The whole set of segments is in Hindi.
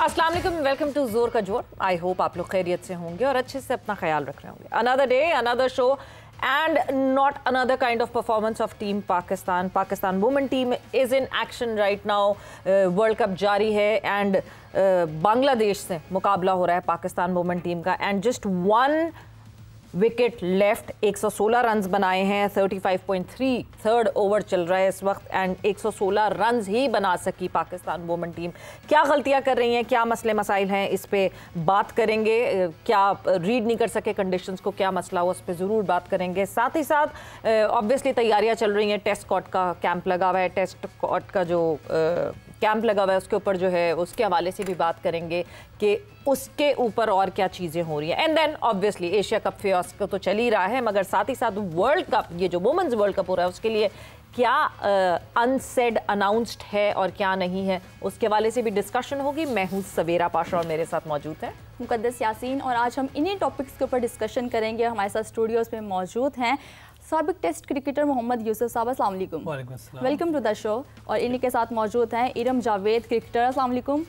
अस्सलाम वालेकुम, वेलकम टू जोर का जोर। आई होप आप लोग खैरियत से होंगे और अच्छे से अपना ख्याल रख रहे होंगे। Another day, another show and not another kind of performance of team Pakistan. Pakistan women team is in action right now. World cup जारी है एंड बांग्लादेश से मुकाबला हो रहा है पाकिस्तान वुमेन टीम का and just one wicket left. 116 runs बनाए हैं, 35.3 थर्ड ओवर चल रहा है इस वक्त एंड 116 रन्स ही बना सकी पाकिस्तान वुमेन टीम। क्या गलतियां कर रही हैं, क्या मसले मसाइल हैं, इस पे बात करेंगे। क्या रीड नहीं कर सके कंडीशंस को, क्या मसला हो, उस पर ज़रूर बात करेंगे। साथ ही साथ ऑब्वियसली तैयारियां चल रही हैं, टेस्ट स्क्वाड का कैंप लगा हुआ है। टेस्ट स्क्वाड का जो कैंप लगा हुआ है उसके ऊपर जो है उसके हवाले से भी बात करेंगे कि उसके ऊपर और क्या चीज़ें हो रही हैं। And then obviously Asia cup fiasco तो चल ही रहा है, मगर साथ ही साथ वर्ल्ड कप, ये जो वुमेन्स वर्ल्ड कप हो रहा है उसके लिए क्या अनसेड अनाउंस्ड है और क्या नहीं है, उसके हवाले से भी डिस्कशन होगी। मैं हूँ सवेरा पाशा और मेरे साथ मौजूद है मुकद्दस यासीन और आज हम इन्हीं टॉपिक्स के ऊपर डिस्कशन करेंगे। हमारे साथ स्टूडियोज़ में मौजूद हैं साबिक टेस्ट क्रिकेटर मोहम्मद यूसुफ साहब, अस्सलाम वालेकुम, वेलकम टू द शो। और इन्हीं के साथ मौजूद हैं इरम जावेद, क्रिकेटर, अस्सलाम वालेकुम।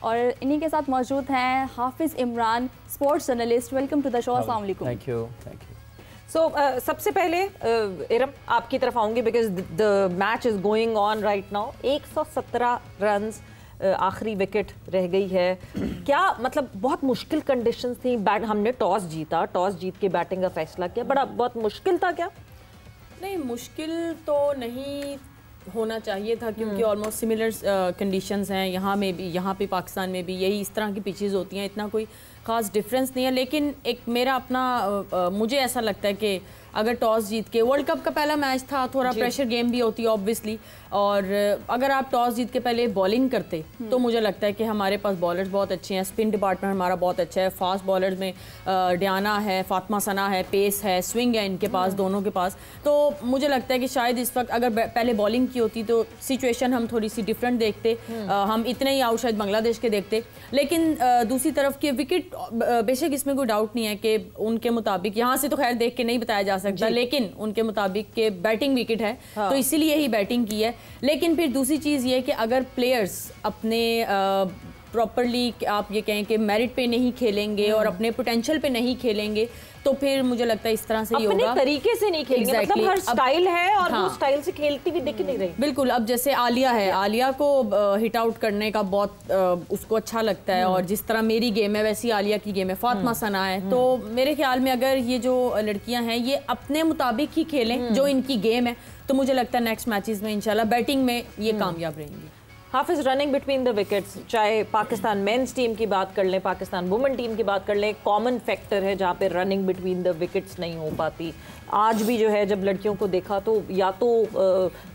और इन्हीं के साथ मौजूद हैं Hafiz Imran, sports journalist, welcome to the show, अस्सलाम वालेकुम। Thank you. सो सबसे पहले इरम आपकी तरफ आऊँगी because the match is going on right now. 117 runs, आखिरी विकेट रह गई है। क्या मतलब बहुत मुश्किल कंडीशंस थी, बैट हमने टॉस जीता, टॉस जीत के बैटिंग का फैसला किया, बड़ा बहुत मुश्किल था क्या? नहीं, मुश्किल तो नहीं होना चाहिए था क्योंकि ऑलमोस्ट सिमिलर कंडीशंस हैं यहाँ में भी, यहाँ पे पाकिस्तान में भी यही इस तरह की पिचेस होती हैं, इतना कोई ख़ास डिफरेंस नहीं है। लेकिन एक मेरा अपना मुझे ऐसा लगता है कि अगर टॉस जीत के, वर्ल्ड कप का पहला मैच था, थोड़ा प्रेशर गेम भी होती है ऑब्वियसली, और अगर आप टॉस जीत के पहले बॉलिंग करते तो मुझे लगता है कि हमारे पास बॉलर्स बहुत अच्छे हैं, स्पिन डिपार्टमेंट हमारा बहुत अच्छा है, फास्ट बॉलर्स में डियाना है, फातिमा सना है, पेस है, स्विंग है इनके पास, दोनों के पास। तो मुझे लगता है कि शायद इस वक्त अगर पहले बॉलिंग की होती तो सिचुएशन हम थोड़ी सी डिफरेंट देखते, हम इतने ही आउट शायद बांग्लादेश के देखते। लेकिन दूसरी तरफ के विकेट, बेशक इसमें कोई डाउट नहीं है कि उनके मुताबिक, यहाँ से तो खैर देख के नहीं बताया जा सकता, लेकिन उनके मुताबिक के बैटिंग विकेट है, हाँ। तो इसीलिए ही बैटिंग की है। लेकिन फिर दूसरी चीज़ ये कि अगर प्लेयर्स अपने प्रॉपरली आप ये कहें कि मेरिट पे नहीं खेलेंगे और अपने पोटेंशियल पे नहीं खेलेंगे तो फिर मुझे लगता है इस तरह से ही होगा, अपने तरीके से नहीं खेलेंगे। exactly. मतलब हर स्टाइल है और वो स्टाइल से खेलती भी दिख नहीं रही। बिल्कुल। अब जैसे आलिया है, आलिया को हिट आउट करने का बहुत उसको अच्छा लगता है, और जिस तरह मेरी गेम है वैसी आलिया की गेम है, फातिमा सना है। तो मेरे ख्याल में अगर ये जो लड़कियां हैं ये अपने मुताबिक ही खेलें जो इनकी गेम है, तो मुझे लगता है नेक्स्ट मैचेस में इंशाल्लाह बैटिंग में ये कामयाब रहेंगी। हाफिज, रनिंग बिटवीन द विकेट्स, चाहे पाकिस्तान मेंस टीम की बात कर लें, पाकिस्तान वुमेन टीम की बात कर लें, कॉमन फैक्टर है जहाँ पे रनिंग बिटवीन द विकेट्स नहीं हो पाती। आज भी जो है जब लड़कियों को देखा तो या तो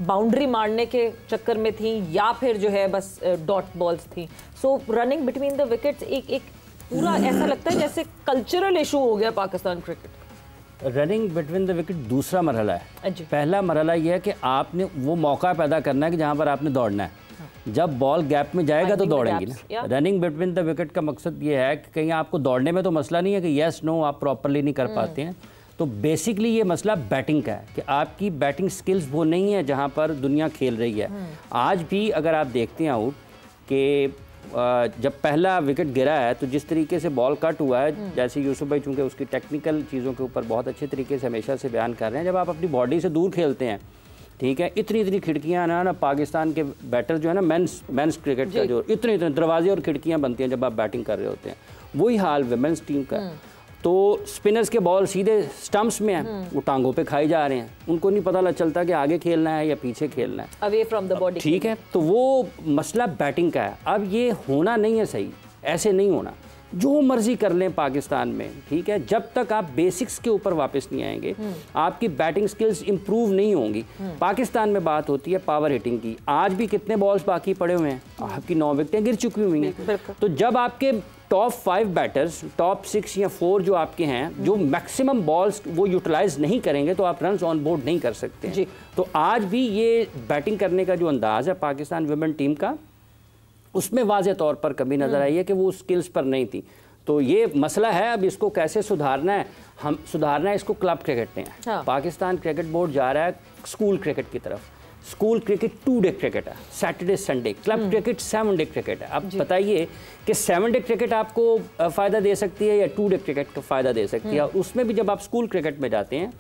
बाउंड्री मारने के चक्कर में थी या फिर जो है बस डॉट बॉल्स थी। सो रनिंग बिटवीन द विकेट्स एक पूरा ऐसा लगता है जैसे कल्चरल इशू हो गया Pakistan cricket. Running between the wicket दूसरा मरहला है। पहला मरहला यह है कि आपने वो मौका पैदा करना है कि जहाँ पर आपने दौड़ना है। जब बॉल गैप में जाएगा तो दौड़ेंगी ना। रनिंग बिटवीन द विकेट का मकसद ये है कि कहीं आपको दौड़ने में तो मसला नहीं है कि यस नो आप प्रॉपरली नहीं कर पाते हैं, तो बेसिकली ये मसला बैटिंग का है कि आपकी बैटिंग स्किल्स वो नहीं है जहाँ पर दुनिया खेल रही है। आज भी अगर आप देखते हैं आउट कि जब पहला विकेट गिरा है तो जिस तरीके से बॉल कट हुआ है, जैसे यूसुफ भाई चूँकि उसकी टेक्निकल चीज़ों के ऊपर बहुत अच्छे तरीके से हमेशा से बयान कर रहे हैं, जब आप अपनी बॉडी से दूर खेलते हैं, ठीक है, इतनी खिड़कियाँ ना पाकिस्तान के बैटर जो है ना, मेंस क्रिकेट का जो इतने दरवाजे और खिड़कियाँ बनती हैं जब आप बैटिंग कर रहे होते हैं, वही हाल वुमेन्स टीम का। तो स्पिनर्स के बॉल सीधे स्टंप्स में हैं, वो टांगों पे खाई जा रहे हैं, उनको नहीं पता चलता कि आगे खेलना है या पीछे खेलना है, अवे फ्रॉम द बॉडी, ठीक है। तो वो मसला बैटिंग का है। अब ये होना नहीं है सही, ऐसे नहीं होना। जो मर्जी कर लें पाकिस्तान में, ठीक है, जब तक आप बेसिक्स के ऊपर वापस नहीं आएंगे आपकी बैटिंग स्किल्स इंप्रूव नहीं होंगी। पाकिस्तान में बात होती है पावर हिटिंग की, आज भी कितने बॉल्स बाकी पड़े हुए हैं, आपकी 9 विकेटें गिर चुकी हुई हैं। तो जब आपके टॉप 5 बैटर्स, टॉप 6 या 4 जो आपके हैं, जो मैक्सिमम बॉल्स वो यूटिलाइज नहीं करेंगे तो आप रन्स ऑन बोर्ड नहीं कर सकते जी। तो आज भी ये बैटिंग करने का जो अंदाज़ है पाकिस्तान वुमेन टीम का, उसमें वाज़े तौर पर कमी नज़र आई है कि वो स्किल्स पर नहीं थी। तो ये मसला है, अब इसको कैसे सुधारना है, हम सुधारना है इसको क्लब क्रिकेट में। हाँ। पाकिस्तान क्रिकेट बोर्ड जा रहा है स्कूल क्रिकेट की तरफ। स्कूल क्रिकेट 2 डे क्रिकेट है, Saturday Sunday. Club cricket 7 day cricket है। अब बताइए कि 7 डे क्रिकेट आपको फ़ायदा दे सकती है या 2 डे क्रिकेट को फ़ायदा दे सकती है। उसमें भी जब आप स्कूल क्रिकेट में जाते हैं,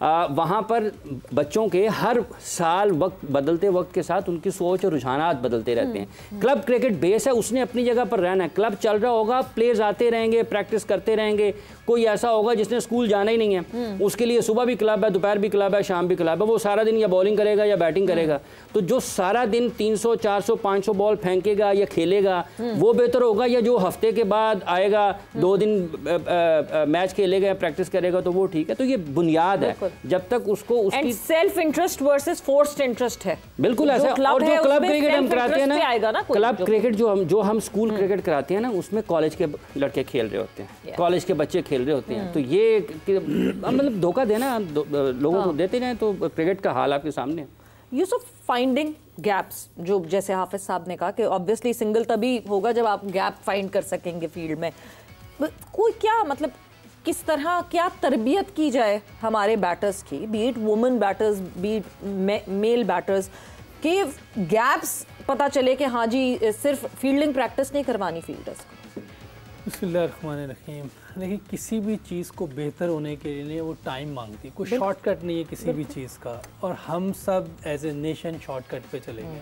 वहाँ पर बच्चों के हर साल वक्त बदलते वक्त के साथ उनकी सोच और रुझानात बदलते रहते हैं। क्लब क्रिकेट बेस है, उसने अपनी जगह पर रहना है। क्लब चल रहा होगा, प्लेयर्स आते रहेंगे, प्रैक्टिस करते रहेंगे। कोई ऐसा होगा जिसने स्कूल जाना ही नहीं है, उसके लिए सुबह भी क्लब है, दोपहर भी क्लब है, शाम भी क्लब है, वो सारा दिन या बॉलिंग करेगा या बैटिंग करेगा। तो जो सारा दिन 300 400 500 बॉल फेंकेगा या खेलेगा वो बेहतर होगा, या जो हफ्ते के बाद आएगा 2 दिन मैच खेलेगा या प्रैक्टिस करेगा तो वो ठीक है। तो ये बुनियाद है, जब तक उसको उसकी self interest versus forced interest है। बिल्कुल ऐसा। और जो क्लब क्रिकेट हम कराते हैं ना, क्लब क्रिकेट जो हम स्कूल क्रिकेट कराते हैं ना, उसमें कॉलेज के लड़के खेल रहे होते हैं, कॉलेज के बच्चे खेल रहे होते हैं। तो ये मतलब धोखा देना लोगों को देते हैं, तो क्रिकेट का हाल आपके सामने। यूसुफ, फाइंडिंग गैप्स, जो जैसे हाफिज साहब ने कहा कि ऑब्वियसली सिंगल तभी होगा जब आप गैप फाइंड कर सकेंगे फील्ड में। कोई क्या मतलब किस तरह क्या तरबियत की जाए हमारे बैटर्स की, be it women batters, be it male batters, कि गैप्स पता चले कि हाँ जी सिर्फ फील्डिंग प्रैक्टिस नहीं करवानी फील्डर्स को। बिस्मिल्लाहिर्रहमानिर्रहीम। देखिए, किसी भी चीज़ को बेहतर होने के लिए वो टाइम मांगती है, कोई शॉर्टकट नहीं है किसी भी चीज़ का। और हम सब एज ए नेशन शॉर्टकट पे चले गए।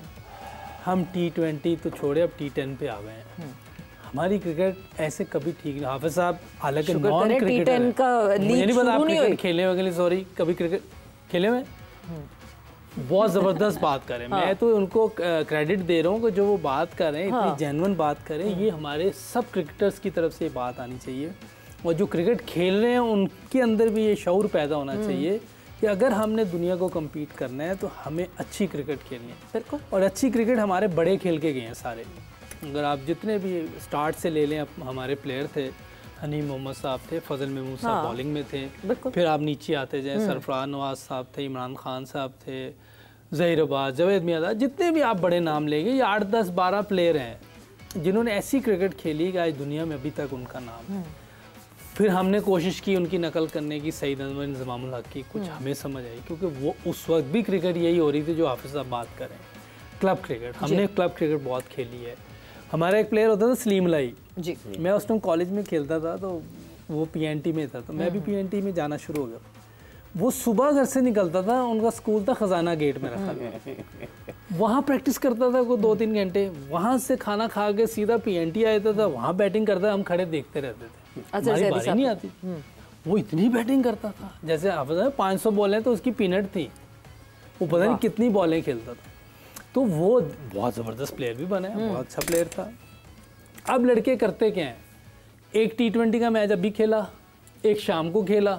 हम T20 तो छोड़े, अब T10 पे आ गए हैं। हमारी क्रिकेट ऐसे कभी ठीक नहीं। हाफिज साहब हालांकि नॉन क्रिकेटर मुझे नहीं पता आप क्रिकेट खेले हुए के लिए, सॉरी, कभी क्रिकेट खेले हुए? बहुत ज़बरदस्त बात करें। मैं तो उनको क्रेडिट दे रहा हूँ कि जो वो बात कर रहे हैं, इतनी जेन्युइन बात करें। ये हमारे सब क्रिकेटर्स की तरफ से ये बात आनी चाहिए, और जो क्रिकेट खेल रहे हैं उनके अंदर भी ये शऊर पैदा होना चाहिए कि अगर हमने दुनिया को कम्पीट करना है तो हमें अच्छी क्रिकेट खेलनी है। बिल्कुल। और अच्छी क्रिकेट हमारे बड़े खेल के गए हैं सारे। अगर आप जितने भी स्टार्ट से ले लें, हमारे प्लेयर थे, हनीम मोहम्मद साहब थे, फजल महमूद साहब बॉलिंग में थे, फिर आप नीचे आते जाएँ, सरफराज नवाज साहब थे, इमरान खान साहब थे, ज़हीर अब्बास, जावेद मियां, जितने भी आप बड़े नाम लेंगे, ये 8 10 12 प्लेयर हैं जिन्होंने ऐसी क्रिकेट खेली कि आज दुनिया में अभी तक उनका नाम है। फिर हमने कोशिश की उनकी नकल करने की, सईद अनवर, इंज़मामुल हक की, कुछ हमें समझ आई, क्योंकि वो उस वक्त भी क्रिकेट यही हो रही थी जो हाफिज साहब बात करें। क्लब क्रिकेट, हमने क्लब क्रिकेट बहुत खेली है। हमारा एक प्लेयर होता था सलीम लाई जी, मैं उस टाइम कॉलेज में खेलता था, तो वो PNT में था, तो मैं भी PNT में जाना शुरू हो गया। वो सुबह घर से निकलता था, उनका स्कूल था खजाना गेट में रखा था, वहाँ प्रैक्टिस करता था कोई 2-3 घंटे, वहाँ से खाना खा के सीधा PNT आता था, वहाँ बैटिंग करता, हम खड़े देखते रहते थे, हमारी बारी नहीं आती। वो इतनी बैटिंग करता था, जैसे आप 500 बॉलें तो उसकी पीनट थी, वो पता नहीं कितनी बॉलें खेलता था। तो वो बहुत ज़बरदस्त प्लेयर भी बना है, बहुत अच्छा प्लेयर था। अब लड़के करते क्या हैं, एक T20 का मैच अभी खेला, एक शाम को खेला,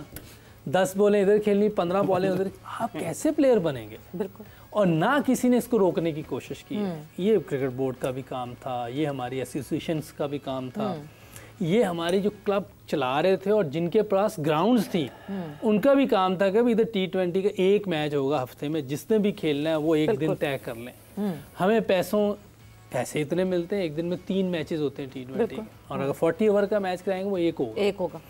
10 बॉलें इधर खेलनी, 15 बॉलें उधर। आप कैसे प्लेयर बनेंगे? बिल्कुल। और ना किसी ने इसको रोकने की कोशिश की है। ये क्रिकेट बोर्ड का भी काम था, ये हमारी एसोसिएशंस का भी काम था, ये हमारे जो क्लब चला रहे थे और जिनके पास ग्राउंड्स थी उनका भी काम था कि इधर T20 का एक मैच होगा हफ्ते में, जिसने भी खेलना है वो एक दिन तय कर लें। हमें पैसे इतने मिलते हैं, एक दिन में 3 मैचेस होते हैं T20 के, और अगर 40 ओवर का मैच कराएंगे वो एक होगा।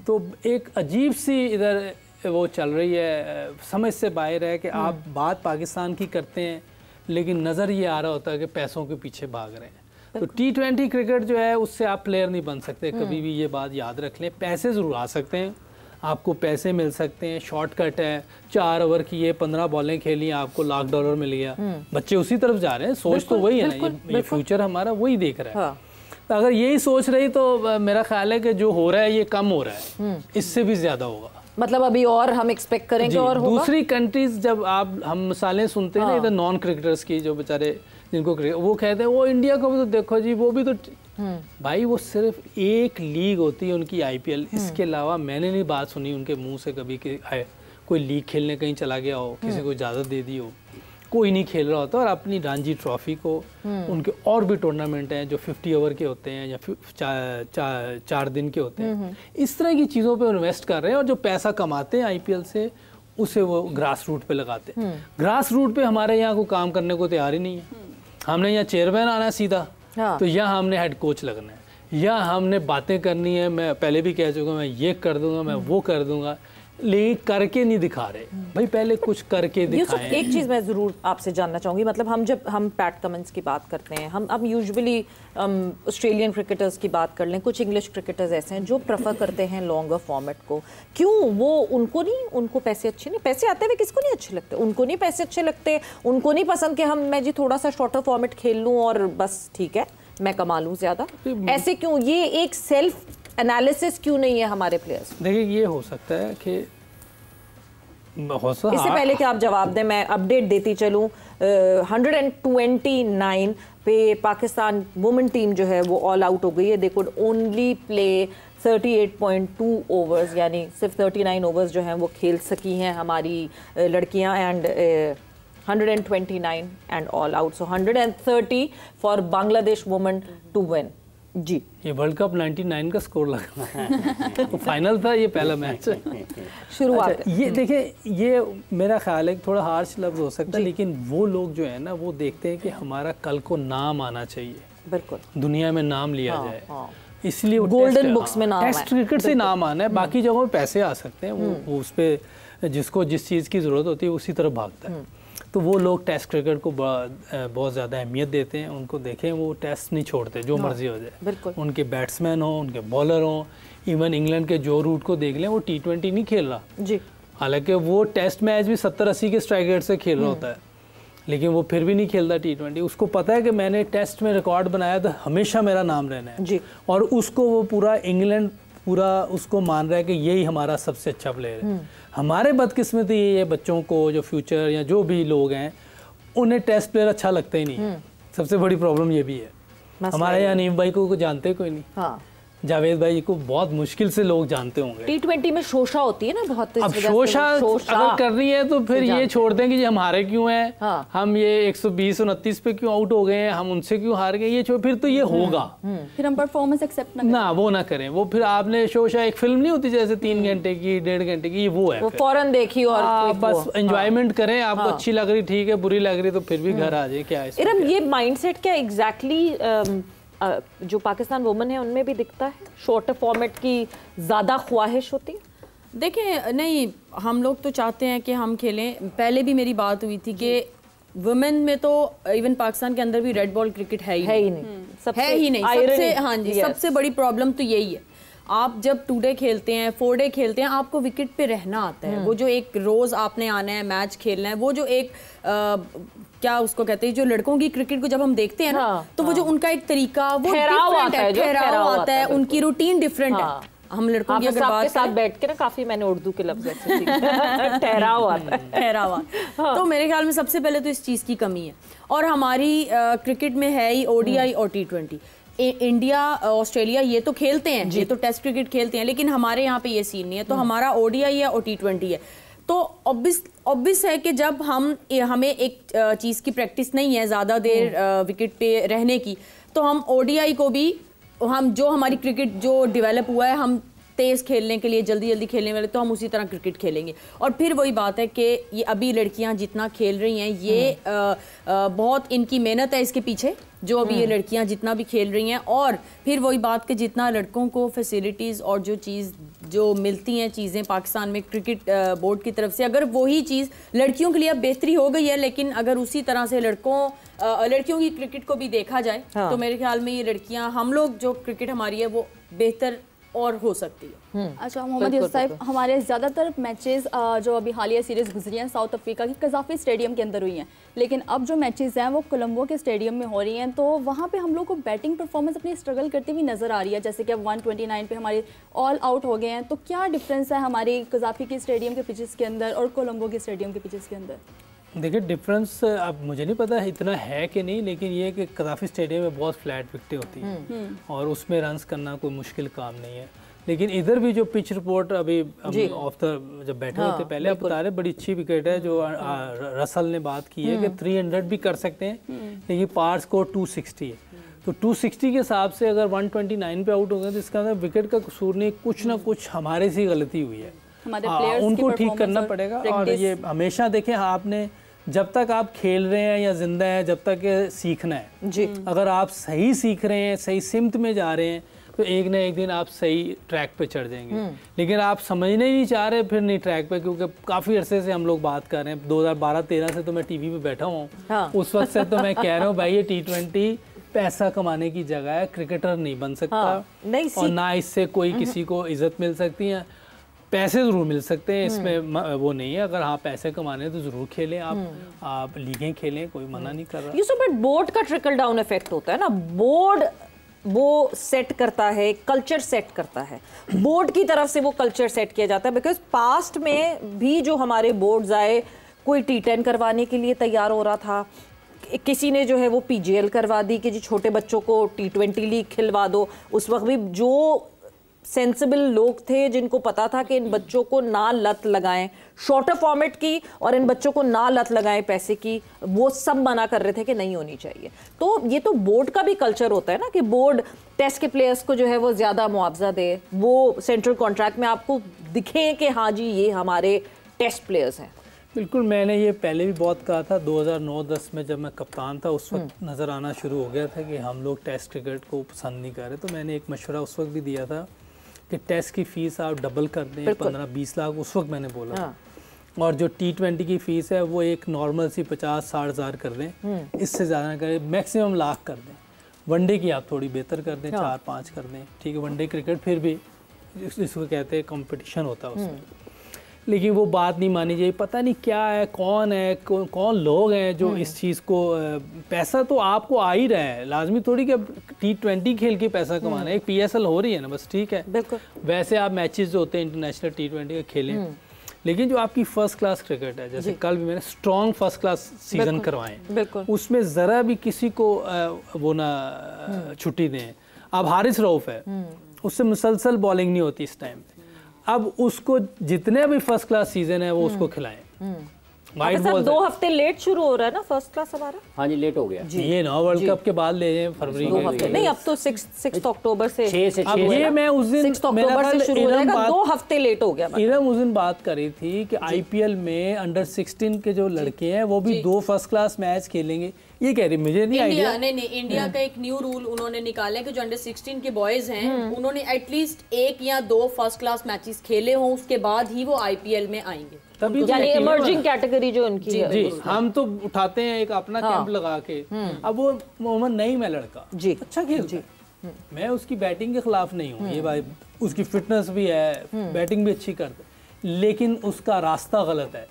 तो एक अजीब सी इधर वो चल रही है, समझ से बाहर है कि आप बात पाकिस्तान की करते हैं लेकिन नज़र ये आ रहा होता है कि पैसों के पीछे भाग रहे हैं। तो T20 क्रिकेट जो है उससे आप प्लेयर नहीं बन सकते, कभी भी ये बात याद रख लें। पैसे ज़रूर आ सकते हैं, आपको पैसे मिल सकते हैं, शॉर्टकट है, 4 ओवर की ये 15 बॉलें खेली, आपको $1,00,000 मिल गया। बच्चे उसी तरफ जा रहे हैं, सोच तो वही है ना, ये फ्यूचर हमारा वही देख रहा है। तो अगर यही सोच रही तो मेरा ख्याल है कि जो हो रहा है ये कम हो रहा है, इससे भी ज़्यादा होगा। मतलब अभी और हम एक्सपेक्ट करेंगे और होगा। दूसरी कंट्रीज जब हम मिसालें सुनते हैं ना इधर नॉन क्रिकेटर्स की, जो बेचारे जिनको वो कहते हैं वो इंडिया को भी तो देखो जी, वो भी तो भाई वो सिर्फ एक लीग होती है उनकी IPL, इसके अलावा मैंने नहीं बात सुनी उनके मुंह से कभी कि कोई लीग खेलने कहीं चला गया हो, किसी को इजाज़त दे दी हो, कोई नहीं खेल रहा होता। और अपनी रणजी ट्रॉफी को, उनके और भी टूर्नामेंट हैं जो 50 ओवर के होते हैं या 4 दिन के होते हैं, इस तरह की चीज़ों पे इन्वेस्ट कर रहे हैं, और जो पैसा कमाते हैं IPL से उसे वो ग्रास रूट पे लगाते हैं। ग्रास रूट पे हमारे यहाँ को काम करने को तैयार ही नहीं है। हमने यहाँ चेयरमैन आना है सीधा, तो यहाँ हमने हेड कोच लगना है, या हमने बातें करनी है, मैं पहले भी कह चुका मैं ये कर दूंगा, मैं वो कर दूंगा। लेकिन करके नहीं दिखा रहे भाई, पहले कुछ करके दिखाएं। एक चीज़ मैं ज़रूर आपसे जानना चाहूँगी, मतलब हम पैट कमिंस की बात करते हैं, हम यूजुअली ऑस्ट्रेलियन क्रिकेटर्स की बात कर लें, कुछ इंग्लिश क्रिकेटर्स ऐसे हैं जो प्रेफर करते हैं लॉन्गर फॉर्मेट को। क्यों? वो उनको पैसे अच्छे नहीं, पैसे आते हुए किसको नहीं अच्छे लगते? उनको नहीं पैसे अच्छे लगते, उनको नहीं पसंद कि मैं जी थोड़ा सा शॉर्टर फॉर्मेट खेल लूँ और बस ठीक है मैं कमा लूँ ज़्यादा। ऐसे क्यों? ये एक सेल्फ एनालिसिस क्यों नहीं है हमारे प्लेयर्स? देखिए ये हो सकता है कि इससे पहले कि आप जवाब दें मैं अपडेट देती चलूं, 129 पे पाकिस्तान वुमेन टीम जो है वो ऑल आउट हो गई है। They could only play 38.2 overs, यानी सिर्फ 39 ओवर्स जो हैं वो खेल सकी हैं हमारी लड़कियां, and 129 and all out, so 130 for Bangladesh women to win. जी, ये वर्ल्ड कप 99 का स्कोर लगा है तो फाइनल था ये पहला मैच शुरुआत। अच्छा, ये देखिए ये मेरा ख्याल है थोड़ा हार्श लफ्ज हो सकता है, लेकिन वो लोग जो है ना वो देखते हैं कि हमारा कल को नाम आना चाहिए, बिल्कुल दुनिया में नाम लिया जाए, इसलिए गोल्डन बुक्स में नाम, टेस्ट क्रिकेट से नाम आना है। बाकी जगहों पे पैसे आ सकते हैं, वो उस पर जिसको जिस चीज़ की ज़रूरत होती है उसी तरफ भागता है। तो वो लोग टेस्ट क्रिकेट को बहुत ज़्यादा अहमियत देते हैं, उनको देखें वो टेस्ट नहीं छोड़ते, जो मर्जी हो जाए, उनके बैट्समैन हो, उनके बॉलर हो। इवन इंग्लैंड के जो रूट को देख लें, वो T20 नहीं खेल रहा जी, हालांकि वो टेस्ट मैच भी 70-80 के स्ट्राइक रेट से खेल रहा होता है, लेकिन वो फिर भी नहीं खेलता T20। उसको पता है कि मैंने टेस्ट में रिकॉर्ड बनाया तो हमेशा मेरा नाम रहना है जी, और उसको वो पूरा इंग्लैंड पूरा उसको मान रहा है कि यही हमारा सबसे अच्छा प्लेयर है। हमारे बदकिस्मती ये है बच्चों को, जो फ्यूचर या जो भी लोग हैं उन्हें टेस्ट प्लेयर अच्छा लगता ही नहीं। सबसे बड़ी प्रॉब्लम ये भी है। हमारे यहाँ नीम भाई को जानते कोई नहीं, हाँ। जावेद भाई को बहुत मुश्किल से लोग जानते होंगे। T20 में शोशा होती है ना बहुत, अब शोशा अगर कर रही है तो फिर ये छोड़ दें कि हम हारे क्यों हैं, हाँ। हम ये 120-129 पे क्यों आउट हो गए हैं, हम उनसे क्यों हार गए, ये फिर तो ये होगा, फिर हम परफॉर्मेंस एक्सेप्ट ना वो ना करें। वो फिर आपने शोशा एक फिल्म नहीं होती जैसे 3 घंटे की 1.5 घंटे की, वो है फौरन देखी और बस एंजॉयमेंट करें। आपको अच्छी लग रही ठीक है, बुरी लग रही तो फिर भी घर आ जाए। क्या है ये माइंडसेट क्या एग्जैक्टली जो पाकिस्तान वुमेन है उनमें भी दिखता है? शॉर्टर फॉर्मेट की ज़्यादा ख्वाहिश होती है? देखिए नहीं, हम लोग तो चाहते हैं कि हम खेलें। पहले भी मेरी बात हुई थी कि वुमेन में तो इवन पाकिस्तान के अंदर भी रेड बॉल क्रिकेट है ही नहीं, सबसे हाँ जी, सबसे बड़ी प्रॉब्लम तो यही है। आप जब 2 डे खेलते हैं, 4 डे खेलते हैं, आपको विकेट पे रहना आता है। वो जो एक रोज आपने आना है, मैच खेलना है, वो जो एक क्या उसको कहते हैं, जो लड़कों की क्रिकेट को जब हम देखते हैं ना, तो वो जो उनका एक तरीका, वो ठहराव आता है, उनकी रूटीन डिफरेंट है। हम लड़कों की अगर बात साथ बैठ के ना काफी मैंने उर्दू के लफ्ज ऐसे सीखे ठहराव आता है, ठहराव। तो मेरे ख्याल में सबसे पहले तो इस चीज़ की कमी है, और हमारी क्रिकेट में है ही ODI और T20। इंडिया ऑस्ट्रेलिया ये तो खेलते हैं, ये तो टेस्ट क्रिकेट खेलते हैं, लेकिन हमारे यहाँ पे ये सीन नहीं है। तो हमारा ODI है और T20 है। तो ऑब्वियस है कि जब हमें एक चीज़ की प्रैक्टिस नहीं है ज़्यादा देर विकेट पे रहने की, तो हम ODI को भी जो हमारी क्रिकेट जो डेवलप हुआ है, हम तेज़ खेलने के लिए, जल्दी खेलने वाले, तो हम उसी तरह क्रिकेट खेलेंगे। और फिर वही बात है कि ये अभी लड़कियां जितना खेल रही हैं, ये बहुत इनकी मेहनत है इसके पीछे, जो अभी ये लड़कियां जितना भी खेल रही हैं। और फिर वही बात कि जितना लड़कों को फैसिलिटीज़ और जो मिलती हैं चीज़ें पाकिस्तान में क्रिकेट बोर्ड की तरफ से, अगर वही चीज़ लड़कियों के लिए अब बेहतरी हो गई है, लेकिन अगर उसी तरह से लड़कियों की क्रिकेट को भी देखा जाए, हाँ। तो मेरे ख्याल में ये लड़कियां, हम लोग जो क्रिकेट हमारी है वो बेहतर और हो सकती है। अच्छा मोहम्मद यूसुफ साहब, हमारे ज़्यादातर मैचेस जो अभी हालिया सीरीज़ गुजरी हैं साउथ अफ्रीका की कज़ाफ़ी स्टेडियम के अंदर हुई हैं, लेकिन अब जो मैचेस हैं वो कोलंबो के स्टेडियम में हो रही हैं, तो वहाँ पे हम लोग को बैटिंग परफॉर्मेंस अपनी स्ट्रगल करती हुई नज़र आ रही है। जैसे कि अब 129 पे हमारे ऑल आउट हो गए हैं, तो क्या डिफरेंस है हमारी कज़ाफ़ी के स्टेडियम के पिचेस के अंदर और कोलंबो के स्टेडियम के पिचेस के अंदर? देखिए डिफरेंस अब मुझे नहीं पता इतना है कि नहीं, लेकिन ये कि कज़ाफ़ी स्टेडियम में बहुत फ्लैट विकेटें होती हैं और उसमें रन्स करना कोई मुश्किल काम नहीं है। लेकिन इधर भी जो पिच रिपोर्ट अभी ऑफ द जब बैठे हुए थे पहले, आप बता रहे बड़ी अच्छी विकेट है जो रसल ने बात की है कि 300 भी कर सकते हैं, लेकिन पार स्कोर 260 है। तो 260 के हिसाब से अगर 129 पे आउट हो गए तो इसका अंदर विकेट का कसूर नहीं, कुछ ना कुछ हमारे से गलती हुई है, उनको ठीक करना पड़ेगा। और ये हमेशा देखें, आपने जब तक आप खेल रहे हैं या जिंदा हैं, जब तक सीखना है जी। अगर आप सही सीख रहे हैं, सही सिमत में जा रहे हैं, तो एक ना एक दिन आप सही ट्रैक पे चढ़ जाएंगे। लेकिन आप समझने ही नहीं चाह रहे फिर नहीं ट्रैक पे, क्योंकि काफ़ी अरसे से हम लोग बात कर रहे हैं, 2012-13 से तो मैं टीवी पे बैठा हूँ। हाँ। उस वक्त से तो मैं कह रहा हूँ भाई ये T20 पैसा कमाने की जगह है, क्रिकेटर नहीं बन सकता। हाँ, नहीं और ना इससे कोई किसी को इज्जत मिल सकती है। पैसे ज़रूर मिल सकते हैं, इसमें वो नहीं है। अगर हाँ पैसे कमाने तो ज़रूर खेलें आप लीगें खेलें, कोई मना नहीं कर रहा। ये सब बट बोर्ड का ट्रिकल डाउन इफेक्ट होता है ना, बोर्ड वो सेट करता है, कल्चर सेट करता है, बोर्ड की तरफ से वो कल्चर सेट किया जाता है। बिकॉज पास्ट में भी जो हमारे बोर्ड्स आए, कोई T10 करवाने के लिए तैयार हो रहा था, किसी ने जो है वो PGL करवा दी कि जी छोटे बच्चों को T20 लीग खिलवा दो। उस वक्त भी जो सेंसिबल लोग थे जिनको पता था कि इन बच्चों को ना लत लगाएं शॉर्टर फॉर्मेट की और इन बच्चों को ना लत लगाएं पैसे की, वो सब मना कर रहे थे कि नहीं होनी चाहिए। तो ये तो बोर्ड का भी कल्चर होता है ना कि बोर्ड टेस्ट के प्लेयर्स को जो है वो ज़्यादा मुआवजा दे, वो सेंट्रल कॉन्ट्रैक्ट में आपको दिखे कि हाँ जी ये हमारे टेस्ट प्लेयर्स हैं। बिल्कुल, मैंने ये पहले भी बहुत कहा था। 2009-10 में जब मैं कप्तान था उस वक्त नज़र आना शुरू हो गया था कि हम लोग टेस्ट क्रिकेट को पसंद नहीं कर रहे। तो मैंने एक मशवरा उस वक्त भी दिया था कि टेस्ट की फ़ीस आप डबल कर दें, 15-20 लाख उस वक्त मैंने बोला। हाँ। और जो T20 की फ़ीस है वो एक नॉर्मल सी 50-60 हज़ार कर दें, इससे ज़्यादा ना करें, मैक्सिमम लाख कर दें। वनडे की आप थोड़ी बेहतर कर दें, 4-5 कर दें, ठीक है। वनडे क्रिकेट फिर भी जिसको कहते हैं कंपटीशन होता है उसमें, लेकिन वो बात नहीं मानी जाए। पता नहीं क्या है, कौन लोग हैं जो इस चीज़ को, पैसा तो आपको आ ही रहा है, लाजमी थोड़ी कि T20 खेल के पैसा कमाना है। एक PSL हो रही है ना, बस ठीक है। वैसे आप मैचेस जो होते हैं इंटरनेशनल T20 के खेलें, लेकिन जो आपकी फर्स्ट क्लास क्रिकेट है, जैसे कल भी मैंने स्ट्रॉन्ग फर्स्ट क्लास सीजन करवाए, उसमें ज़रा भी किसी को वो ना छुट्टी दें। अब हारिस रऊफ है, उससे मुसलसल बॉलिंग नहीं होती इस टाइम। अब उसको जितने भी फर्स्ट क्लास सीजन है वो उसको खिलाएं। वाइट बॉल 2 हफ्ते लेट शुरू हो रहा है ना फर्स्ट क्लास हमारा। हाँ जी, लेट हो गया ये ना वर्ल्ड कप के बाद ले जाए फरवरी में। नहीं, अब तो 6 अक्टूबर से 6 से अब ये मैं उस दिन 6 अक्टूबर से शुरू हो जाएगा, 2 हफ्ते लेट हो गया। इरम उस दिन बात करी थी कि IPL में अंडर 16 के जो लड़के हैं वो भी 2 फर्स्ट क्लास मैच खेलेंगे। ये कह रही, मुझे नहीं आइडिया। नहीं, इंडिया का एक न्यू रूल उन्होंने निकाला है कि जो अंडर 16 के बॉयज हैं उन्होंने एटलीस्ट 1 या 2 फर्स्ट क्लास मैचेस खेले हों, उसके बाद ही वो IPL में आएंगे। यानी इमर्जिंग कैटेगरी जो उनकी है। जी, हम तो उठाते हैं एक अपना कैंप लगा के। अब वो मोहम्मद नईम है लड़का, जी अच्छा खेलता है, मैं उसकी बैटिंग के खिलाफ नहीं हूँ, ये भाई उसकी फिटनेस भी है, बैटिंग भी अच्छी करता है, लेकिन उसका रास्ता गलत है,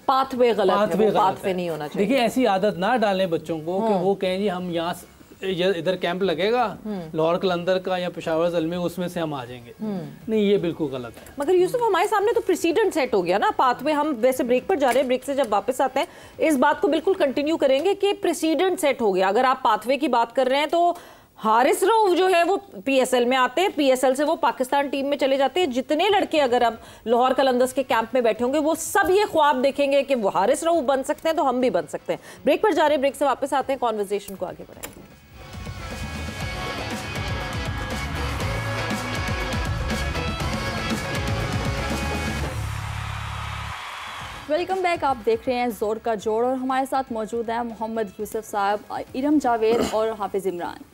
पाथवे गलत है, पाथवे नहीं होना चाहिए। देखिए ऐसी आदत ना डालें बच्चों को कि वो कहें जी हम यहाँ इधर कैंप लगेगा लाहौर कलंदर का या पेशावर ज़ल्मी, उसमें से हम आ जाएंगे। नहीं, ये बिल्कुल गलत है। मगर यूसुफ, हमारे सामने तो प्रेसिडेंट सेट हो गया ना, पाथवे। हम वैसे ब्रेक पर जा रहे हैं, ब्रेक से जब वापस आते हैं इस बात को बिल्कुल कंटिन्यू करेंगे कि प्रेसिडेंट सेट हो गया। अगर आप पाथवे की बात कर रहे हैं तो हारिस रऊफ जो है वो PSL में आते हैं, PSL से वो पाकिस्तान टीम में चले जाते हैं। जितने लड़के अगर अब लाहौर कलंदर्स के कैंप में बैठे होंगे वो सब ये ख्वाब देखेंगे कि वो हारिस रऊफ बन सकते हैं तो हम भी बन सकते हैं। ब्रेक पर जा रहे हैं, ब्रेक से वापस आते हैं, कॉन्वर्सेशन को आगे बढ़ाएंगे। Welcome back. आप देख रहे हैं जोर का जोड़ और हमारे साथ मौजूद हैं मोहम्मद यूसुफ साहब, इरम जावेद और हाफिज इमरान।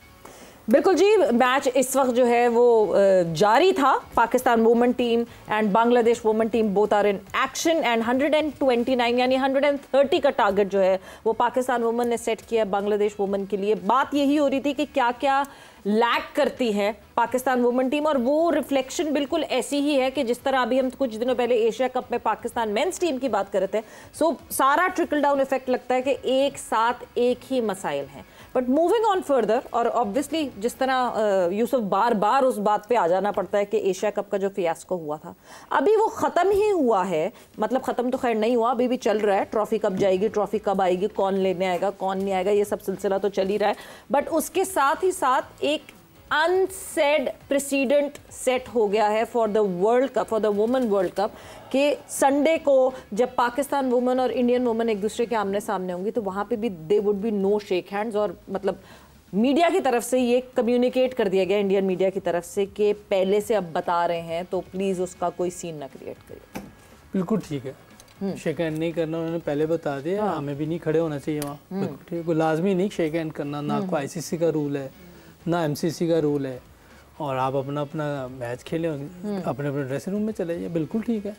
बिल्कुल जी, मैच इस वक्त जो है वो जारी था। Pakistan women team and Bangladesh women team both are in action and 129 यानी 130 का टारगेट जो है वो पाकिस्तान वुमेन ने सेट किया बांग्लादेश वुमेन के लिए। बात यही हो रही थी कि क्या क्या लैक करती है पाकिस्तान वुमेन टीम, और वो रिफ्लेक्शन बिल्कुल ऐसी ही है कि जिस तरह अभी हम कुछ दिनों पहले एशिया कप में पाकिस्तान मेंस टीम की बात कर रहे थे। सो सारा ट्रिकल डाउन इफेक्ट लगता है कि एक साथ एक ही मसाइल हैं। बट मूविंग ऑन फर्दर, और ऑब्वियसली जिस तरह यूसुफ बार बार उस बात पे आ जाना पड़ता है कि एशिया कप का जो फियास्को हुआ था अभी वो ख़त्म ही हुआ है, मतलब ख़त्म तो खैर नहीं हुआ, अभी भी चल रहा है। ट्रॉफी कब जाएगी, ट्रॉफी कब आएगी, कौन लेने आएगा, कौन नहीं आएगा, ये सब सिलसिला तो चल ही रहा है। बट उसके साथ ही साथ एक अनसेड प्रेसिडेंट सेट हो गया है for the world cup, for the women world cup, कि संडे को जब पाकिस्तान वुमेन और इंडियन वुमेन एक दूसरे के आमने सामने होंगी तो वहाँ पे भी they would be no shake hands. और मतलब मीडिया की तरफ से ये कम्युनिकेट कर दिया गया, इंडियन मीडिया की तरफ से, कि पहले से अब बता रहे हैं तो प्लीज़ उसका कोई सीन ना क्रिएट करिए। बिल्कुल ठीक है, शेक हैंड नहीं करना उन्होंने पहले बता दिया। हाँ। हमें भी नहीं खड़े होना चाहिए वहाँ, बिल्कुल ठीक है। कोई लाजमी नहीं शेक हैंड करना, ना कोई ICC का रूल है ना MCC का रूल है। और आप अपना अपना मैच खेलें, अपने अपने ड्रेसिंग रूम में चले जाइए, बिल्कुल ठीक है।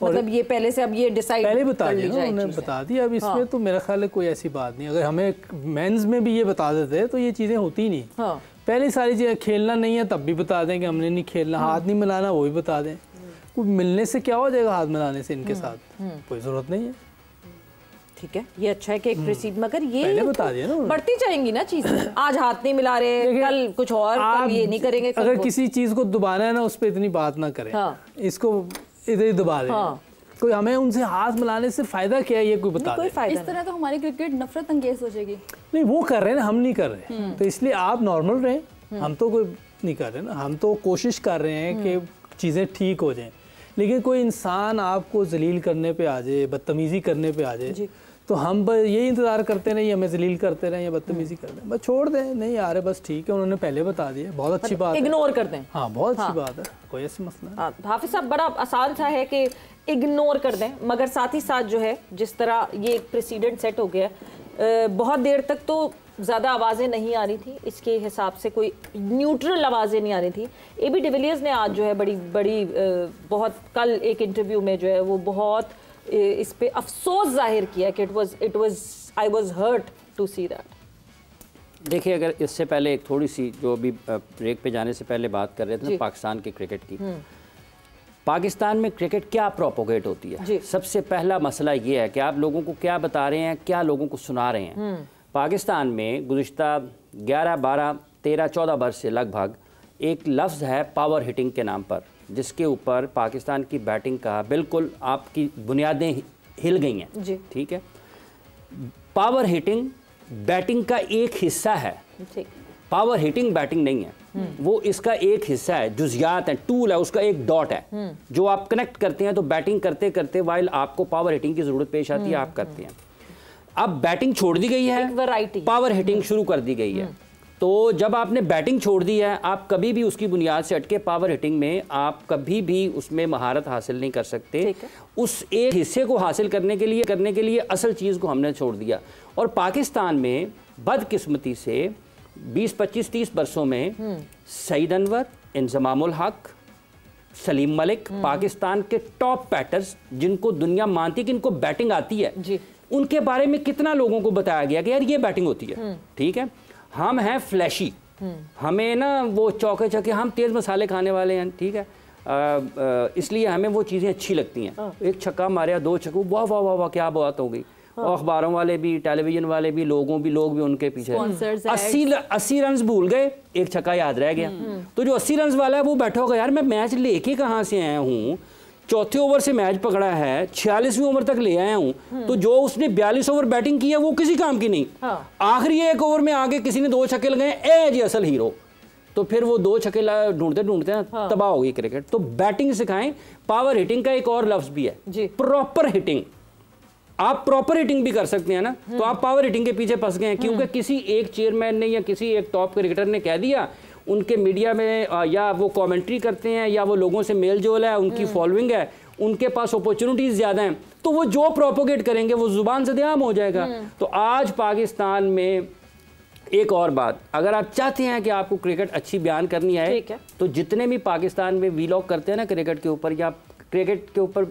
मतलब ये पहले से अब ये डिसाइड पहले बता दिया ना, उन्होंने बता दिया। अब इसमें तो मेरा ख्याल है कोई ऐसी बात नहीं। अगर हमें मेंस में भी ये बता देते तो ये चीज़ें होती नहीं। पहले सारी चीज़ें, खेलना नहीं है तब भी बता दें कि हमने नहीं खेलना, हाथ नहीं मिलाना वो भी बता दें। कोई मिलने से क्या हो जाएगा हाथ मिलाने से, इनके साथ कोई ज़रूरत नहीं है। ठीक है, ये अच्छा है कि एक प्रोसीड, मगर ये बता दिया ना, बढ़ती जाएंगी ना चीजें। आज हाथ नहीं मिला रहे, कल कुछ और, कल ये नहीं करेंगे। अगर किसी चीज को दबाना है ना, उस पर इतनी बात ना करें। इसको इधर ही दबा दें। कोई हमें उनसे हाथ मिलाने से फायदा क्या है, ये कोई बता दे। इस तरह तो हमारी क्रिकेट नफरत अंगेज हो जाएगी। नहीं, वो कर रहे हैं ना, हम नहीं कर रहे। तो इसलिए आप नॉर्मल रहें। हम तो कोई नहीं कर रहे ना, हम तो कोशिश कर रहे हैं कि चीज़ें ठीक हो जाएं। लेकिन कोई इंसान आपको जलील करने पे आ जाए, बदतमीजी करने पे आ जाए, तो हम बस यही इंतज़ार करते रहें, हमें जलील करते रहें या बदतमीजी कर दें, बस छोड़ दें। नहीं आ रहे, बस ठीक है, उन्होंने पहले बता दिया, बहुत अच्छी बात है, इग्नोर कर दें। हाँ, बहुत अच्छी बात है, कोई ऐसी मसला नहीं। हाफिज साहब, बड़ा आसान सा है कि इग्नोर कर दें, मगर साथ ही साथ जो है जिस तरह ये एक प्रेसिडेंट सेट हो गया, बहुत देर तक तो ज़्यादा आवाज़ें नहीं आ रही थी, इसके हिसाब से कोई न्यूट्रल आवाज़ें नहीं आ रही थी। एबी डिविलियर्स ने आज जो है बड़ी बहुत, कल एक इंटरव्यू में जो है वो बहुत इस पे अफसोस जाहिर किया कि I was hurt to see that. देखिए, अगर इससे पहले एक थोड़ी सी जो अभी ब्रेक पे जाने से पहले बात कर रहे थे पाकिस्तान की क्रिकेट की, पाकिस्तान में क्रिकेट क्या प्रोपोगेट होती है। सबसे पहला मसला ये है कि आप लोगों को क्या बता रहे हैं, क्या लोगों को सुना रहे हैं। पाकिस्तान में गुज़िश्ता 11, 12, 13, 14 बरस से लगभग एक लफ्ज़ है पावर हिटिंग के नाम पर, जिसके ऊपर पाकिस्तान की बैटिंग का बिल्कुल आपकी बुनियादें हिल गई हैं। ठीक है, पावर हिटिंग बैटिंग का एक हिस्सा है, पावर हिटिंग बैटिंग नहीं है, वो इसका एक हिस्सा है, जुज़ियात है, टूल है, उसका एक डॉट है जो आप कनेक्ट करते हैं। तो बैटिंग करते करते वाइल आपको पावर हिटिंग की ज़रूरत पेश आती है, आप करते हैं। अब बैटिंग छोड़ दी गई है, पावर हिटिंग शुरू कर दी गई है। तो जब आपने बैटिंग छोड़ दी है, आप कभी भी उसकी बुनियाद से हटके पावर हिटिंग में आप कभी भी उसमें महारत हासिल नहीं कर सकते। उस एक हिस्से को हासिल करने के लिए असल चीज़ को हमने छोड़ दिया। और पाकिस्तान में बदकिस्मती से 20, 25, 30 बरसों में सईद अनवर, इंजमामुल हक, सलीम मलिक, पाकिस्तान के टॉप बैटर्स जिनको दुनिया मानती है कि इनको बैटिंग आती है, उनके बारे में कितना लोगों को बताया गया कि यार ये बैटिंग होती है। ठीक है, हम हैं फ्लैशी, हमें ना वो चौके चौके, हम तेज़ मसाले खाने वाले हैं। ठीक है, इसलिए हमें वो चीज़ें अच्छी लगती हैं। एक छक्का मारे, 2 छक्के, वाह वाह वाह वाह क्या बात हो गई। और अखबारों वाले भी, टेलीविजन वाले भी, लोग भी उनके पीछे 80 रन भूल गए, एक छक्का याद रह गया। तो जो 80 रन वाला है वो बैठा होगा, यार मैं मैच लेके कहाँ से आया हूँ, चौथे ओवर से मैच पकड़ा है, 46वीं ओवर तक ले आया हूँ। तो जो उसने 42 ओवर बैटिंग की है वो किसी काम की नहीं। आखिरी 1 ओवर में आगे किसी ने 2 छक्के लगाए, ए जी असल हीरो। तो फिर वो 2 छक्के ढूंढते ढूंढते तबाह हो गई क्रिकेट। तो बैटिंग सिखाएं। पावर हिटिंग का एक और लफ्ज भी है, प्रॉपर हिटिंग। आप प्रॉपर हिटिंग भी कर सकते हैं ना, तो आप पावर हिटिंग के पीछे फंस गए हैं, क्योंकि किसी एक चेयरमैन ने या किसी एक टॉप क्रिकेटर ने कह दिया, उनके मीडिया में या वो कमेंट्री करते हैं या वो लोगों से मेल जोल है, उनकी फॉलोइंग है, उनके पास अपॉर्चुनिटीज़ ज़्यादा हैं, तो वो जो प्रोपोगेट करेंगे वो ज़ुबान से आम हो जाएगा। तो आज पाकिस्तान में एक और बात, अगर आप चाहते हैं कि आपको क्रिकेट अच्छी बयान करनी है, तो जितने भी पाकिस्तान में वीलॉग करते हैं ना क्रिकेट के ऊपर या क्रिकेट के ऊपर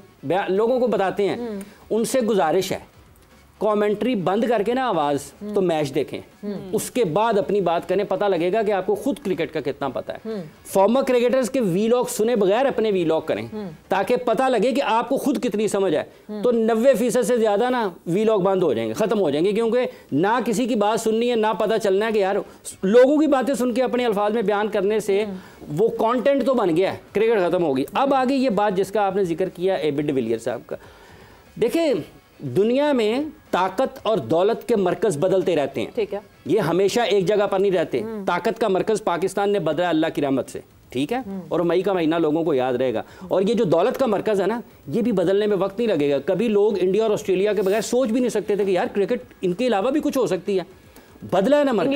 लोगों को बताते हैं, उनसे गुजारिश है कमेंट्री बंद करके ना आवाज़, तो मैच देखें, उसके बाद अपनी बात करें, पता लगेगा कि आपको खुद क्रिकेट का कितना पता है। फॉर्मर क्रिकेटर्स के वीलॉग सुने बगैर अपने वीलॉग करें, ताकि पता लगे कि आपको खुद कितनी समझ है। तो 90% से ज़्यादा ना वीलॉग बंद हो जाएंगे, ख़त्म हो जाएंगे, क्योंकि ना किसी की बात सुननी है, ना पता चलना है कि यार लोगों की बातें सुन के अपने अल्फाज में बयान करने से वो कंटेंट तो बन गया है, क्रिकेट ख़त्म होगी। अब आगे ये बात जिसका आपने जिक्र किया एबी डिविलियर्स साहब का, देखिए दुनिया में ताकत और दौलत के मरकज बदलते रहते हैं। ठीक है, ये हमेशा एक जगह पर नहीं रहते। ताकत का मरकज पाकिस्तान ने बदला अल्लाह की रहमत से, ठीक है, और मई का महीना लोगों को याद रहेगा। और ये जो दौलत का मरकज है ना, ये भी बदलने में वक्त नहीं लगेगा। कभी लोग इंडिया और ऑस्ट्रेलिया के बगैर सोच भी नहीं सकते थे कि यार क्रिकेट इनके अलावा भी कुछ हो सकती है। बदला है ना मरकज,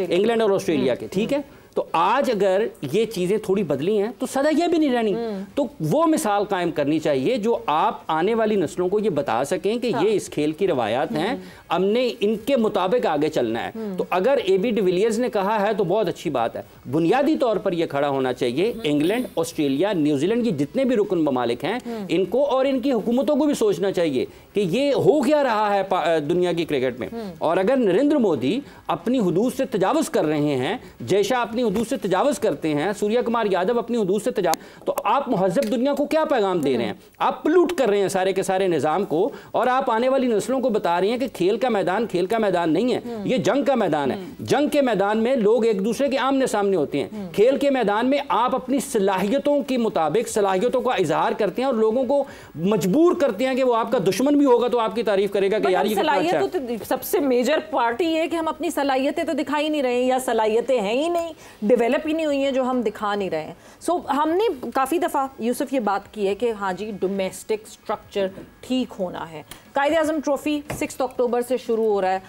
इंग्लैंड और ऑस्ट्रेलिया के, ठीक है। तो आज अगर ये चीज़ें थोड़ी बदली हैं तो सदा ये भी नहीं रहनी। तो वो मिसाल कायम करनी चाहिए जो आप आने वाली नस्लों को ये बता सकें कि ये इस खेल की रवायात हैं, हमने इनके मुताबिक आगे चलना है। तो अगर AB डिविलियर्स ने कहा है तो बहुत अच्छी बात है। बुनियादी तौर पर यह खड़ा होना चाहिए। इंग्लैंड, ऑस्ट्रेलिया, न्यूजीलैंड की जितने भी रुकन ममालिक हैं, इनको और इनकी हुकूमतों को भी सोचना चाहिए कि ये हो क्या रहा है दुनिया की क्रिकेट में। और अगर नरेंद्र मोदी अपनी हुदूद से तजावुज़ कर रहे हैं, जयशाह अपनी हुदूद से तजावुज़ करते हैं, सूर्य कुमार यादव अपनी हुदूद से तजावुज़, तो आप मुहज़्ज़ब दुनिया को क्या पैगाम दे रहे हैं? आप पलूट कर रहे हैं सारे के सारे निज़ाम को, और आप आने वाली नस्लों को बता रहे हैं कि खेल का मैदान खेल का मैदान नहीं है, ये जंग का मैदान है। जंग के मैदान में लोग एक दूसरे के आमने सामने होते हैं। खेल के मैदान में आप अपनी सलाहियतों के मुताबिक सलाहियतों का इजहार करते हैं और लोगों को मजबूर करते हैं कि वो आपका दुश्मन भी होगा तो आपकी तारीफ करेगा कि यार ये सलाहियत तो सबसे मेजर पार्टी है कि हम अपनी सलाहियतें तो दिखा ही नहीं रहे हैं, या सलाहियतें हैं ही नहीं, डेवलप ही नहीं हुई हैं जो हम दिखा नहीं रहे हैं। सो हमने काफ़ी दफ़ा यूसुफ ये बात की है कि हाँ जी डोमेस्टिक स्ट्रक्चर ठीक होना है। कायद-ए-आज़म ट्रॉफी 6 अक्टूबर से शुरू हो रहा है,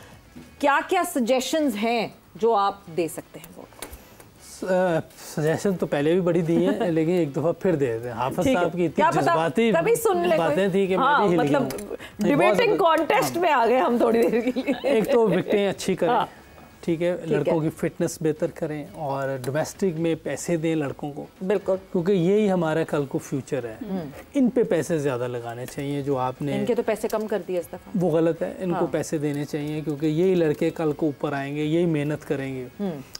क्या क्या सजेशंस हैं जो आप दे सकते हैं? सजेशन तो पहले भी बड़ी दी है लेकिन एक दफ़ा फिर दे देते हैं। हाफिज साहब की इतनी जज्बाती बातें थी कि मैं भी हिल मतलब डिबेटिंग कॉन्टेस्ट में आ गए हम थोड़ी देर के लिए। एक तो विकेटें अच्छी करें, ठीक है, लड़कों की फिटनेस बेहतर करें और डोमेस्टिक में पैसे दें लड़कों को, बिल्कुल, क्योंकि यही हमारा कल को फ्यूचर है। इन पे पैसे ज़्यादा लगाने चाहिए जो आपने, इनके तो पैसे कम कर दिए इस दफ़ा, वो गलत है। इनको पैसे देने चाहिए क्योंकि यही लड़के कल को ऊपर आएंगे, यही मेहनत करेंगे।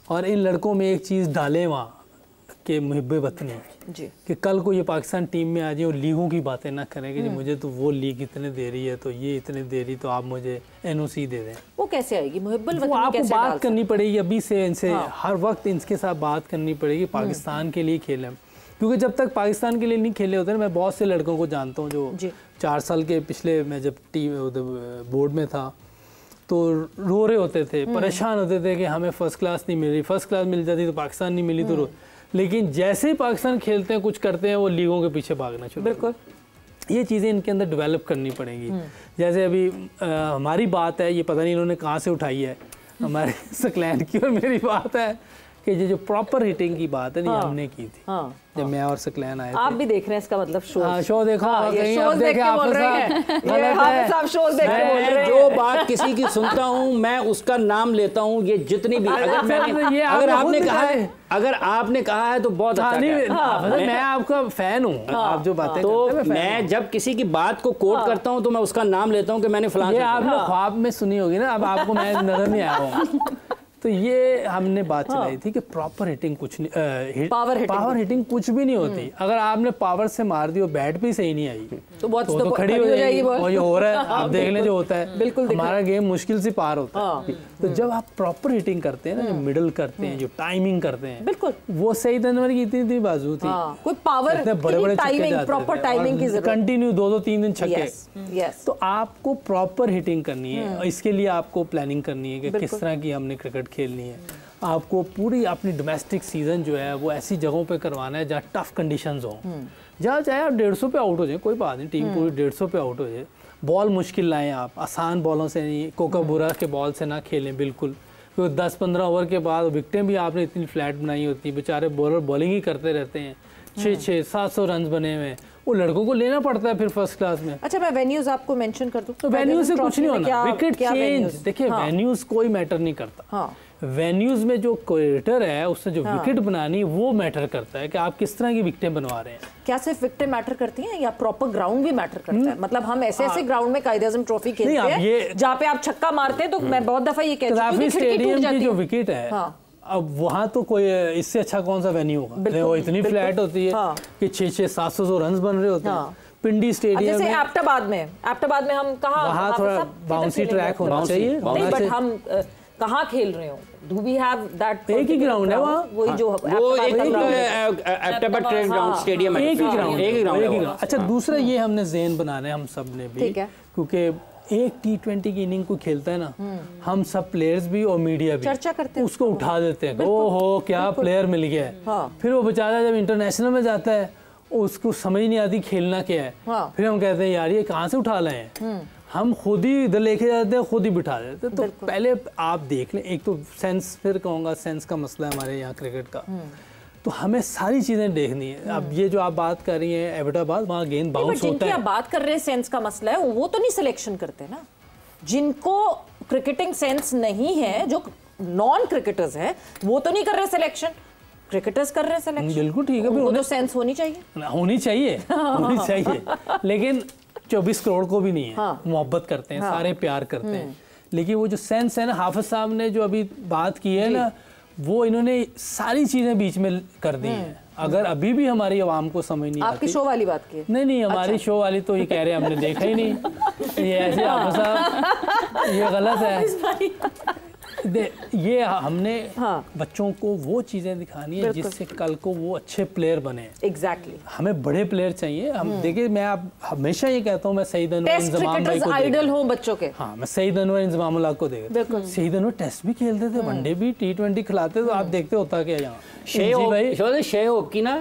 और इन लड़कों में एक चीज़ डालें वहाँ के मुहिब्बे वतनी जी, कि कल को ये पाकिस्तान टीम में आ जाए और लीगों की बातें ना करें कि मुझे तो वो लीग इतने दे रही है तो ये इतने दे रही, तो आप मुझे NOC दे दें। वो कैसे आएगी मुहिब्बुल वतनी? आपको बात करनी पड़ेगी अभी से इनसे, हर वक्त इनके साथ बात करनी पड़ेगी, पाकिस्तान के लिए खेलें। क्योंकि जब तक पाकिस्तान के लिए नहीं खेले होते ना, मैं बहुत से लड़कों को जानता हूँ जो 4 साल के पिछले, मैं जब टीम बोर्ड में था तो रो रहे होते थे, परेशान होते थे कि हमें फर्स्ट क्लास नहीं मिल रही, फर्स्ट क्लास मिल जाती तो पाकिस्तान नहीं मिली तो लेकिन जैसे ही पाकिस्तान खेलते हैं कुछ करते हैं वो लीगों के पीछे भागना शुरू। बिल्कुल, ये चीज़ें इनके अंदर डेवलप करनी पड़ेंगी। जैसे अभी हमारी बात है, ये पता नहीं इन्होंने कहाँ से उठाई है, हमारे सकलैन की और मेरी बात है कि ये जो प्रॉपर हिटिंग की बात है हमने की थी जब मैं और सकलैन आए थे। आप भी देख रहे हैं इसका मतलब शो देखा, जो बात किसी की सुनता हूँ मैं उसका नाम लेता हूँ, ये जितनी भी अगर आपने कहा है तो बहुत अच्छा है। मैं आपका फैन हूँ, आप जो बातें तो मैं जब किसी की बात को कोट करता हूँ तो मैं उसका नाम लेता हूँ कि मैंने फलां, आपने ख्वाब में सुनी होगी ना, अब आपको मैं नजर नहीं आया हूँ। तो ये हमने बात चलाई थी कि प्रॉपर हिटिंग कुछ नहीं, पावर हिटिंग कुछ भी नहीं होती। अगर आपने पावर से मार दी और बैट भी सही नहीं आई तो खड़ी हो जाएगी। और ये हो रहा है, आप देख लें जो होता है, बिल्कुल हमारा गेम मुश्किल से पार होता है। तो जब आप प्रॉपर हिटिंग करते हैं ना, जो मिडल करते हैं, जो टाइमिंग करते हैं, बिल्कुल वो सही तनवर की इतनी बाजू थी, कोई पावर, बड़े टाइमिंग, प्रॉपर टाइमिंग की जरूरत, कंटिन्यू 2-3 दिन छक्के। तो आपको प्रॉपर हिटिंग करनी है, इसके लिए आपको प्लानिंग करनी है कि किस तरह की हमने क्रिकेट खेलनी है। आपको पूरी अपनी डोमेस्टिक सीजन जो है वो ऐसी जगहों पे करवाना है जहाँ टफ कंडीशंस हों, जहाँ चाहे आप 150 पे आउट हो जाए, कोई बात नहीं, टीम पूरी 150 पे आउट हो जाए, बॉल मुश्किल लाएं, आप आसान बॉलों से नहीं, कोकाबुरा के बॉल से ना खेलें बिल्कुल, क्योंकि 10-15 ओवर के बाद विकटें भी आपने इतनी फ्लैट बनाई होती है, बेचारे बॉलर बॉलिंग ही करते रहते हैं, 600-700 रन बने हुए, वो लड़कों को लेना पड़ता है फिर फर्स्ट क्लास में। अच्छा, मैं वेन्यूज आपको मेंशन कर दूं, तो वेन्यूज से कुछ नहीं होना, विकेट चेंज, देखिए वेन्यूज कोई मैटर नहीं करता। वेन्यूज में जो क्रिकेटर है उससे जो विकेट बनानी वो मैटर करता है कि आप किस तरह की विकेटें बनवा रहे हैं। क्या सिर्फ विकेटें मैटर करती हैं या प्रॉपर ग्राउंड भी मैटर करता है? मतलब हम ऐसे ग्राउंड में कायद-ए-आज़म ट्रॉफी खेलते हैं जहाँ पे आप छक्का मारते हैं, तो मैं बहुत दफा ये कहती हूँ कि स्टेडियम की जो विकेट है, अब वहाँ तो कोई इससे अच्छा कौन सा वेन्यू होगा, वो इतनी फ्लैट होती है कि 600-700 रन बन रहे होते हैं। पिंडी स्टेडियम जैसे एबटाबाद में हम कहाँ, वहाँ थोड़ा बाउंसी ट्रैक होना चाहिए, बट हम कहाँ खेल रहे हो, डू वी हैव दैट? एक ही ग्राउंड है वहाँ, वही जो एबटाबाद ट्रैक ग्राउंड स्टेडियम है, एक ही ग्राउंड। अच्छा, दूसरा ये हमने ज़हन बनाना है हम सब ने भी, क्योंकि एक T20 की इनिंग को खेलता है ना, हम सब प्लेयर्स भी और मीडिया भी चर्चा करते हैं, उसको उठा देते हैं, ओहो क्या प्लेयर मिल गया है। फिर वो बेचारा जब इंटरनेशनल में जाता है उसको समझ नहीं आती खेलना क्या है, फिर हम कहते हैं यार ये कहाँ से उठा लाए हैं। हम खुद ही इधर लेके जाते हैं, खुद ही बिठा देते हैं। तो पहले आप देख लें, एक तो सेंस, फिर कहूँगा सेंस का मसला है हमारे यहाँ क्रिकेट का, तो हमें सारी चीज़ें देखनी है। अब ये जो आप बात कर रही हैं एबटाबाद, वहाँ गेंद बाउंस होता है। आप बात कर रहे हैं सेंस का मसला है, वो तो नहीं सिलेक्शन करते ना। जिनको क्रिकेटिंग सेंस नहीं है, जो नॉन क्रिकेटर्स हैं, वो तो नहीं कर रहे सिलेक्शन, क्रिकेटर्स कर रहे हैं सिलेक्शन। बिल्कुल ठीक है, वो तो सेंस होनी चाहिए, होनी चाहिए, होनी चाहिए। लेकिन 24 करोड़ को भी नहीं है। हाँ। मोहब्बत करते हैं, सारे प्यार करते हैं, लेकिन वो जो सेंस है ना, हाफिज साहब ने जो अभी बात की है ना, वो इन्होंने सारी चीजें बीच में कर दी हैं। अगर अभी भी हमारी आवाम को समझ नहीं आती। आपकी शो वाली बात की? नहीं, हमारी शो वाली तो ये कह रहे हैं हमने देखा ही नहीं। ये ऐसे हाफिज साहब, ये गलत है। ये हमने बच्चों को वो चीजें दिखानी है जिससे कल को वो अच्छे प्लेयर बने। एग्जैक्टली। हमें बड़े प्लेयर चाहिए। हम देखिए, मैं आप हमेशा ये कहता हूँ, मैं सईद अनवर इंजमाम भाई को आइडल हूँ बच्चों के। हाँ, मैं सईद अनवर इंजमामुल्लाह को देखता। सईद अनवर टेस्ट भी खेलते थे, वनडे भी, T20 खिलाते। तो आप देखते होता क्या यहाँ शेहोब की ना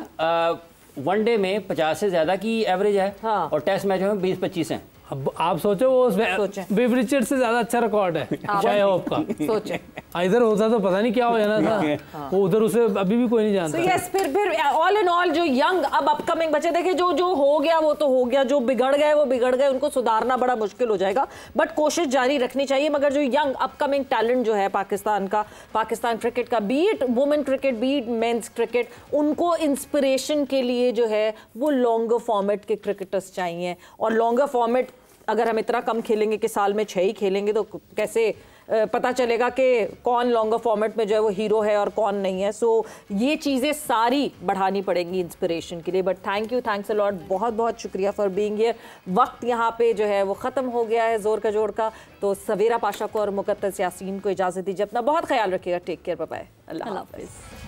वनडे में 50 से ज्यादा की एवरेज है। हाँ। और टेस्ट मैच में 20-25 हैं। अब आप सोचो, वो बिव रिचर्ड से ज्यादा अच्छा रिकॉर्ड है शेहोब का। सोचे इधर होता तो पता नहीं क्या हो जाना था। वो उधर उसे अभी भी कोई नहीं जानता। यस, फिर ऑल इन ऑल जो यंग अब अपकमिंग बच्चे, देखिए जो हो गया वो तो हो गया, जो बिगड़ गए वो बिगड़ गए, उनको सुधारना बड़ा मुश्किल हो जाएगा, बट कोशिश जारी रखनी चाहिए। मगर जो यंग अपकमिंग टैलेंट जो है पाकिस्तान का, पाकिस्तान क्रिकेट का, be it women cricket, be it men's cricket, उनको इंस्पिरेशन के लिए जो है वो लॉन्गर फॉर्मेट के क्रिकेटर्स चाहिए। और लॉन्गर फॉर्मेट अगर हम इतना कम खेलेंगे कि साल में 6 ही खेलेंगे, तो कैसे पता चलेगा कि कौन लॉन्गर फॉर्मेट में जो है वो हीरो है और कौन नहीं है। सो ये चीज़ें सारी बढ़ानी पड़ेंगी इंस्पिरेशन के लिए। बट थैंक्स अ लॉट, बहुत बहुत शुक्रिया फॉर बीइंग हियर। वक्त यहाँ पे जो है वो ख़त्म हो गया है जोर का जोड़ का। तो सवेरा पाशा को और मुकद्दस यासीन को इजाज़त दीजिए। अपना बहुत ख्याल रखिएगा। टेक केयर, बाय बाय, अल्लाह हाफ़िज़।